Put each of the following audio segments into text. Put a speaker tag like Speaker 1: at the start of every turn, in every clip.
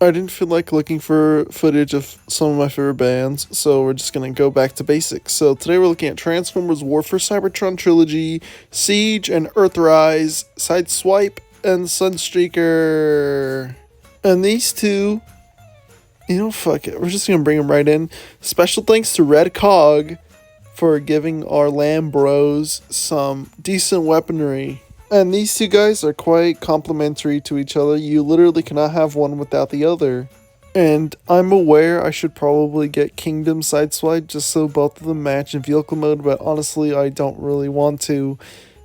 Speaker 1: I didn't feel like looking for footage of some of my favorite bands, so we're just gonna go back to basics. So today we're looking at Transformers War for Cybertron Trilogy, Siege and Earthrise, Sideswipe, and Sunstreaker. And these two, fuck it, we're just gonna bring them right in. Special thanks to Red Cog for giving our Lamb Bros some decent weaponry. And these two guys are quite complementary to each other. You literally cannot have one without the other. And I'm aware I should probably get Kingdom Sideswipe just so both of them match in vehicle mode, but honestly I don't really want to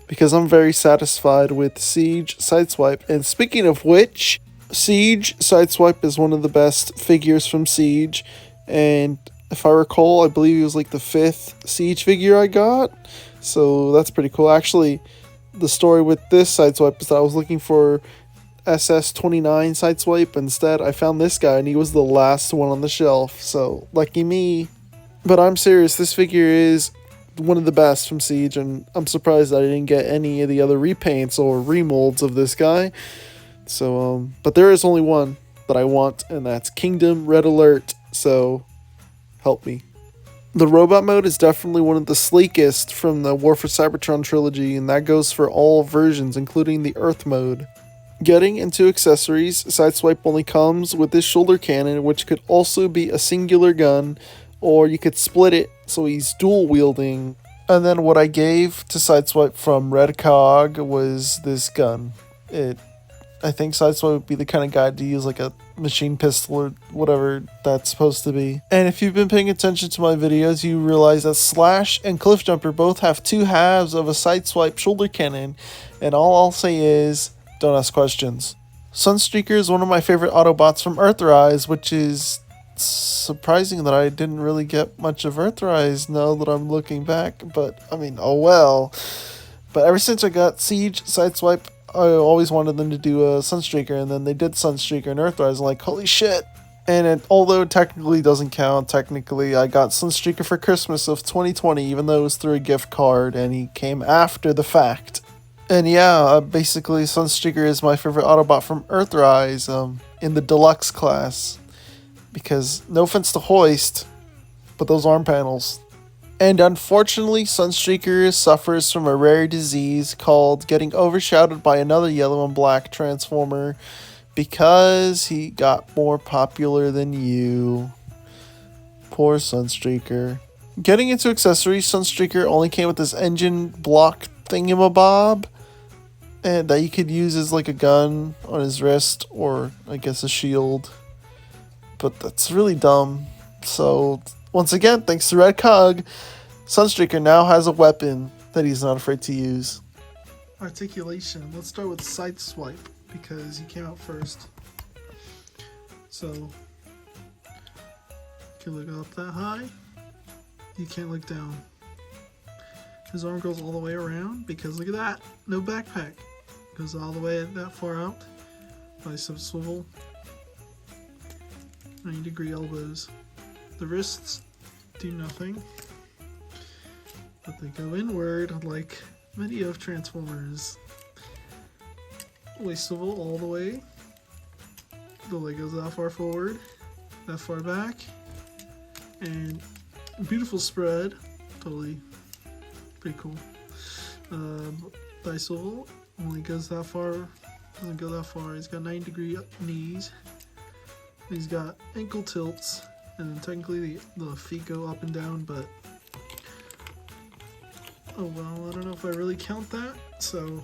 Speaker 1: because I'm very satisfied with Siege Sideswipe. And speaking of which, Siege Sideswipe is one of the best figures from Siege, and if I recall, I believe it was like the 5th Siege figure I got, so that's pretty cool. Actually, the story with this Sideswipe is that I was looking for SS29 Sideswipe. Instead, I found this guy, and he was the last one on the shelf, so lucky me. But I'm serious, this figure is one of the best from Siege, and I'm surprised that I didn't get any of the other repaints or remolds of this guy. So, but there is only one that I want, and that's Kingdom Red Alert, so help me. The robot mode is definitely one of the sleekest from the War for Cybertron trilogy, and that goes for all versions, including the Earth mode. Getting into accessories, Sideswipe only comes with this shoulder cannon, which could also be a singular gun, or you could split it so he's dual wielding. And then what I gave to Sideswipe from Red Cog was this gun. I think Sideswipe would be the kind of guy to use like a machine pistol or whatever that's supposed to be. And if you've been paying attention to my videos, you realize that Slash and Cliffjumper both have two halves of a Sideswipe shoulder cannon, and all I'll say is, don't ask questions. Sunstreaker is one of my favorite Autobots from Earthrise, which is surprising that I didn't really get much of Earthrise now that I'm looking back, but I mean, oh well. But ever since I got Siege Sideswipe, I always wanted them to do a Sunstreaker, and then they did Sunstreaker and Earthrise. I'm like, holy shit. And although it technically doesn't count, technically I got Sunstreaker for Christmas of 2020, even though it was through a gift card, and he came after the fact. And yeah, basically Sunstreaker is my favorite Autobot from Earthrise, in the deluxe class. Because, no offense to Hoist, but those arm panels. And unfortunately, Sunstreaker suffers from a rare disease called getting overshadowed by another yellow and black Transformer because he got more popular than you. Poor Sunstreaker. Getting into accessories, Sunstreaker only came with this engine block thingamabob, and that you could use as like a gun on his wrist, or I guess a shield. But that's really dumb. So once again, thanks to Red Cog, Sunstreaker now has a weapon that he's not afraid to use. Articulation. Let's start with Sideswipe because he came out first. So you can look up that high. You can't look down. His arm goes all the way around because look at that. No backpack. Goes all the way that far out. Bicep swivel. 90-degree elbows. The wrists do nothing, but they go inward like many of Transformers. Waist swivel all the way. The leg goes that far forward, that far back, and beautiful spread. Totally pretty cool. Thigh swivel only goes that far. Doesn't go that far. He's got 90-degree knees. He's got ankle tilts, and then technically the feet go up and down, but oh well, I don't know if I really count that. So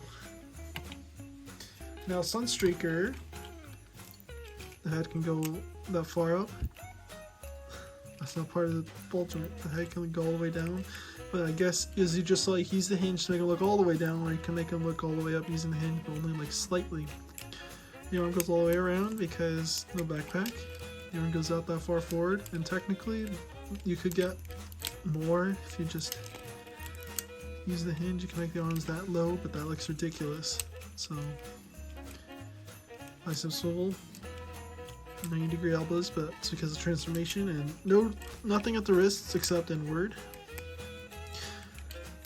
Speaker 1: now Sunstreaker, the head can go that far up. That's not part of the ball joint. The head can go all the way down, but I guess is he just like use the hinge to make it look all the way down, or you can make him look all the way up using the hinge, but only like slightly. The arm goes all the way around because no backpack. The arm goes out that far forward, and technically you could get more if you just use the hinge. You can make the arms that low, but that looks ridiculous. So bicep swivel, 90-degree elbows, but it's because of transformation, and nothing at the wrists except inward.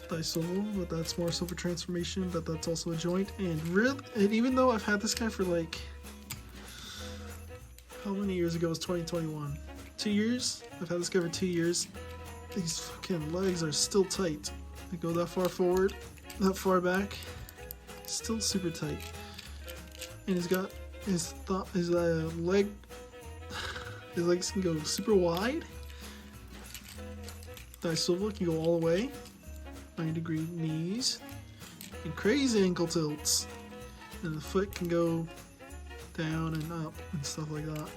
Speaker 1: Thigh swivel, but that's more so for transformation, but that's also a joint. And even though I've had this guy for like how many years ago was 2021? 2 years? I've had this guy for 2 years. These fucking legs are still tight. They go that far forward, that far back, still super tight. And he's got his legs can go super wide. The swivel can go all the way, 90-degree knees, and crazy ankle tilts. And the foot can go down and up and stuff like that.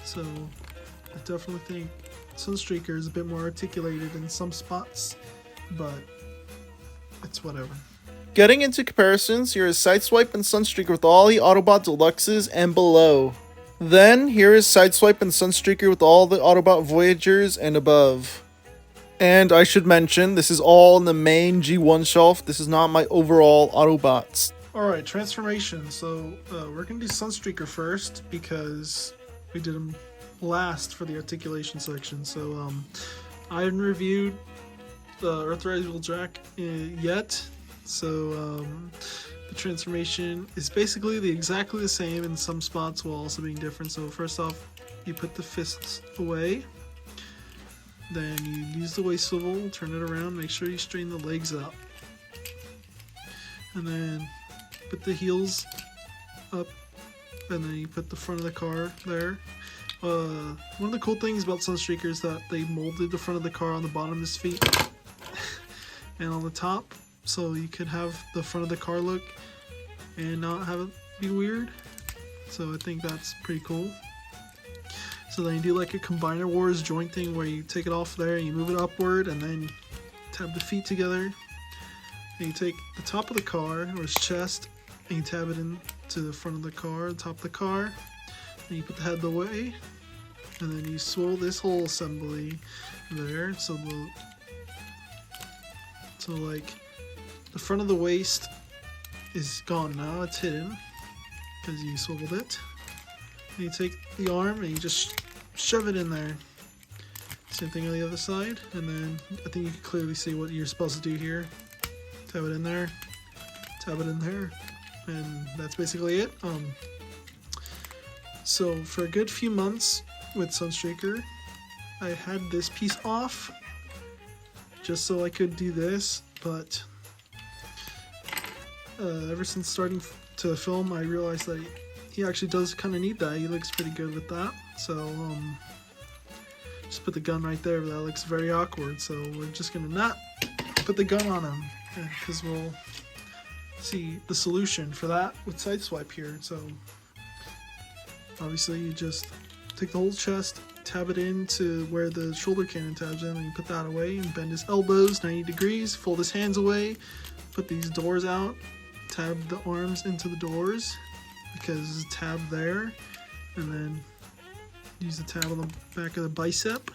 Speaker 1: So I definitely think Sunstreaker is a bit more articulated in some spots, but it's whatever. Getting into comparisons, here is Sideswipe and Sunstreaker with all the Autobot Deluxes and below. Then here is Sideswipe and Sunstreaker with all the Autobot Voyagers and above. And I should mention, this is all in the main G1 shelf. This is not my overall Autobots. Alright, transformation. So we're going to do Sunstreaker first because we did them last for the articulation section. So I haven't reviewed the Earthrise Jack yet. So the transformation is basically exactly the same in some spots while also being different. So first off, you put the fists away. Then you use the waist swivel, turn it around, make sure you straighten the legs out. And then put the heels up, and then you put the front of the car there. One of the cool things about Sunstreaker is that they molded the front of the car on the bottom of his feet and on the top, so you could have the front of the car look and not have it be weird. So I think that's pretty cool. So then you do like a Combiner Wars joint thing where you take it off there and you move it upward and then tab the feet together. And you take the top of the car, or his chest, and you tab it into the front of the car, the top of the car. And you put the head away. And then you swivel this whole assembly there. So like the front of the waist is gone now, it's hidden because you swiveled it. And you take the arm and you just shove it in there. Same thing on the other side, and then I think you can clearly see what you're supposed to do here. Tab it in there, tab it in there, and that's basically it. So for a good few months with Sunstreaker, I had this piece off just so I could do this, but ever since starting to film, I realized that he actually does kind of need that. He looks pretty good with that. So just put the gun right there, but that looks very awkward. So we're just gonna not put the gun on him because we'll see the solution for that with Sideswipe here. So obviously you just take the whole chest, tab it into where the shoulder cannon tabs in, and you put that away and bend his elbows 90 degrees, fold his hands away, put these doors out, tab the arms into the doors because there's a tab there, and then use the tab on the back of the bicep.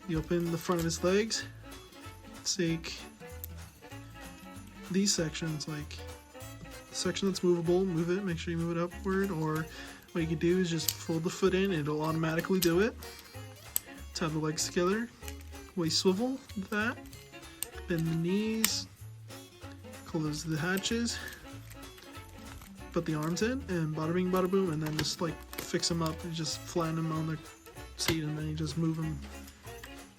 Speaker 1: You open the front of his legs, take these sections, like the section that's movable, move it, make sure you move it upward, or what you can do is just fold the foot in and it'll automatically do it. Tab the legs together, waist swivel with that, bend the knees, close the hatches, put the arms in, and bada bing bada boom, and then just like fix them up and just flatten them on the seat, and then you just move them.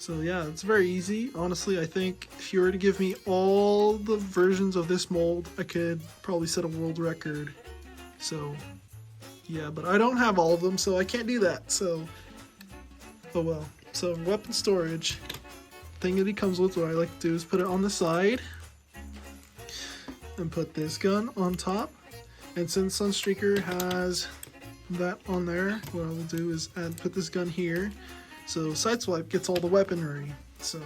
Speaker 1: So yeah, it's very easy. Honestly, I think if you were to give me all the versions of this mold, I could probably set a world record. So yeah, but I don't have all of them, so I can't do that. So oh well. So weapon storage, thing that he comes with, what I like to do is put it on the side and put this gun on top. And since Sunstreaker has that on there, what I'll do is put this gun here, so Sideswipe gets all the weaponry. So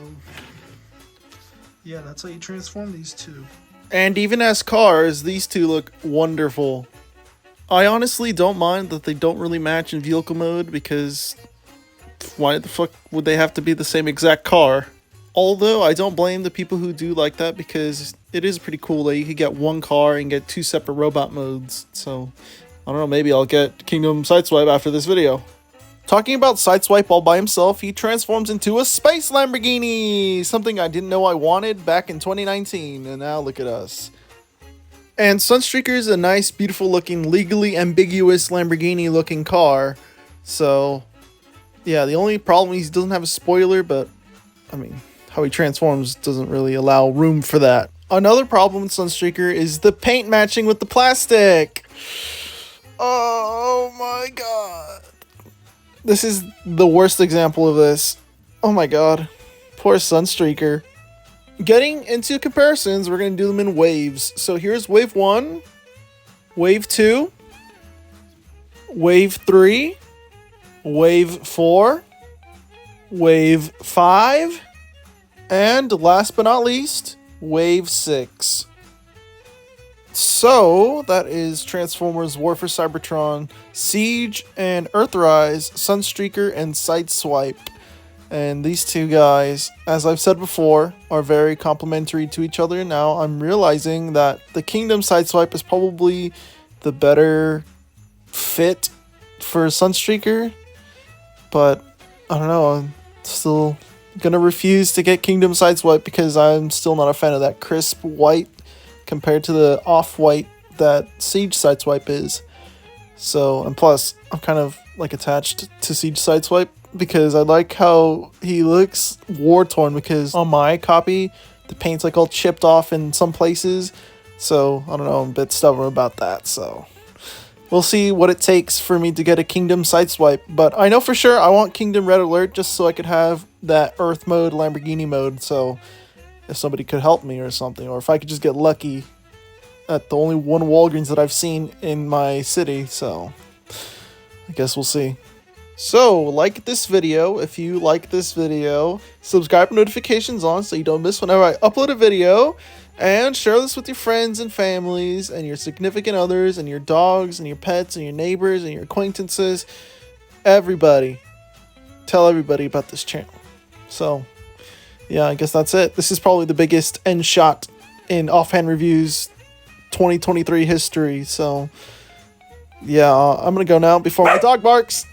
Speaker 1: yeah, that's how you transform these two. And even as cars, these two look wonderful. I honestly don't mind that they don't really match in vehicle mode, because why the fuck would they have to be the same exact car? Although I don't blame the people who do like that, because it is pretty cool that you could get one car and get two separate robot modes. So I don't know, maybe I'll get Kingdom Sideswipe after this video. Talking about Sideswipe all by himself, he transforms into a Space Lamborghini! Something I didn't know I wanted back in 2019, and now look at us. And Sunstreaker is a nice, beautiful looking, legally ambiguous Lamborghini looking car. So, yeah, the only problem is he doesn't have a spoiler, but, I mean, how he transforms doesn't really allow room for that. Another problem with Sunstreaker is the paint matching with the plastic. Oh my god. This is the worst example of this. Oh my god. Poor Sunstreaker. Getting into comparisons, we're going to do them in waves. So here's wave 1, wave 2, wave 3, wave 4, wave 5, and last but not least, wave 6. So that is Transformers War for Cybertron, Siege, and Earthrise, Sunstreaker, and Sideswipe. And these two guys, as I've said before, are very complementary to each other. Now I'm realizing that the Kingdom Sideswipe is probably the better fit for Sunstreaker. But I don't know, I'm still gonna refuse to get Kingdom Sideswipe because I'm still not a fan of that crisp white compared to the off-white that Siege Sideswipe is. So, and plus, I'm kind of like attached to Siege Sideswipe because I like how he looks war-torn, because on my copy, the paint's like all chipped off in some places. So, I don't know, I'm a bit stubborn about that, so we'll see what it takes for me to get a Kingdom Sideswipe. But I know for sure I want Kingdom Red Alert just so I could have that Earth mode, Lamborghini mode, so if somebody could help me or something, or if I could just get lucky at the only one Walgreens that I've seen in my city, so I guess we'll see. So, like this video if you like this video, subscribe with notifications on so you don't miss whenever I upload a video, and share this with your friends and families and your significant others and your dogs and your pets and your neighbors and your acquaintances. Everybody. Tell everybody about this channel. So, yeah, I guess that's it. This is probably the biggest end shot in Offhand Reviews 2023 history, so yeah, I'm gonna go now before my dog barks.